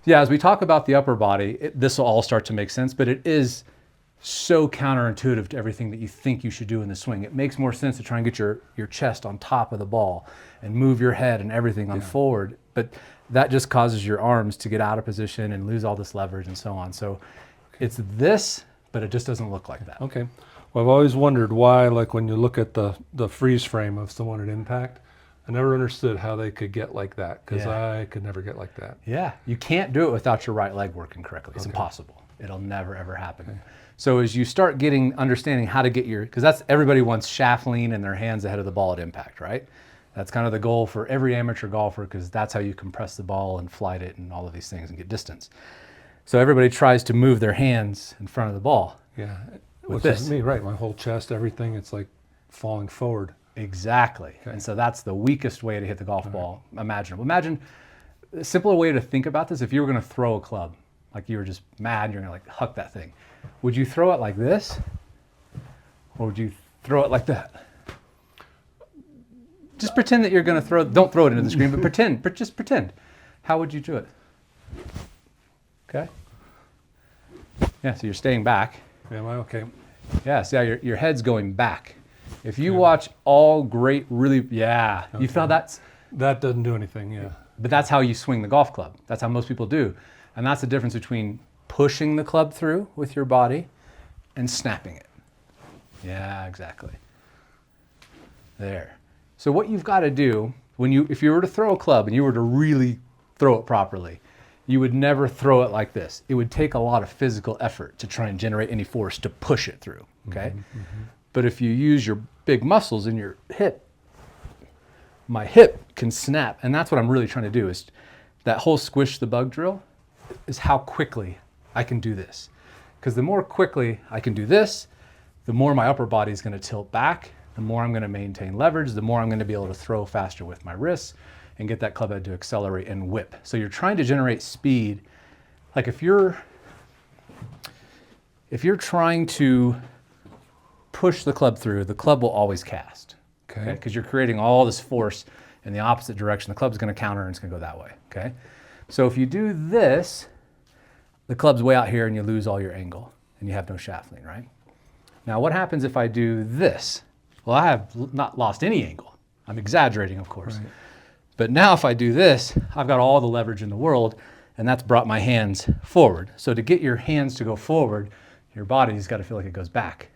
Yeah, as we talk about the upper body, this will all start to make sense, but it is so counterintuitive to everything that you think you should do in the swing. It makes more sense to try and get your chest on top of the ball and move your head and everything on forward, but that just causes your arms to get out of position and lose all this leverage and so on. So it's this, but it just doesn't look like that. Okay. Well, I've always wondered why, like when you look at the freeze frame of someone at impact, I never understood how they could get like that, because I could never get like that. Yeah, you can't do it without your right leg working correctly. It's impossible. It'll never, ever happen. Okay. So as you start understanding how to get because everybody wants shaft lean and their hands ahead of the ball at impact, right? That's kind of the goal for every amateur golfer, because that's how you compress the ball and flight it and all of these things and get distance. So everybody tries to move their hands in front of the ball. Yeah, which is me, right? My whole chest, everything, it's like falling forward. Exactly. Okay. And so that's the weakest way to hit the golf ball imaginable. Imagine a simpler way to think about this: if you were going to throw a club, like you were just mad and you're going to like huck that thing, would you throw it like this, or would you throw it like that? Just pretend that you're going to throw. Don't throw it into the screen, but pretend. Just pretend. How would you do it? Okay. Yeah. So you're staying back. Am I okay? Yes. Yeah. Your head's going back. If you watch all great, really, you found that doesn't do anything. Yeah. But that's how you swing the golf club. That's how most people do, and that's the difference between pushing the club through with your body and snapping it. Yeah, exactly. There. So what you've got to do if you were to throw a club and you were to really throw it properly, you would never throw it like this. It would take a lot of physical effort to try and generate any force to push it through. Okay. Mm-hmm. But if you use your big muscles in your hip, my hip can snap, and that's what I'm really trying to do. Is that whole squish the bug drill is how quickly I can do this. Because the more quickly I can do this, the more my upper body is going to tilt back, the more I'm going to maintain leverage, the more I'm going to be able to throw faster with my wrists and get that club head to accelerate and whip. So you're trying to generate speed. Like if you're trying to push the club through, the club will always cast. Okay? Because you're creating all this force in the opposite direction. The club's going to counter and it's going to go that way. Okay? So if you do this, the club's way out here and you lose all your angle and you have no shaft lean, right? Now what happens if I do this? Well, I have not lost any angle. I'm exaggerating, of course. Right. But now if I do this, I've got all the leverage in the world, and that's brought my hands forward. So to get your hands to go forward, your body's got to feel like it goes back.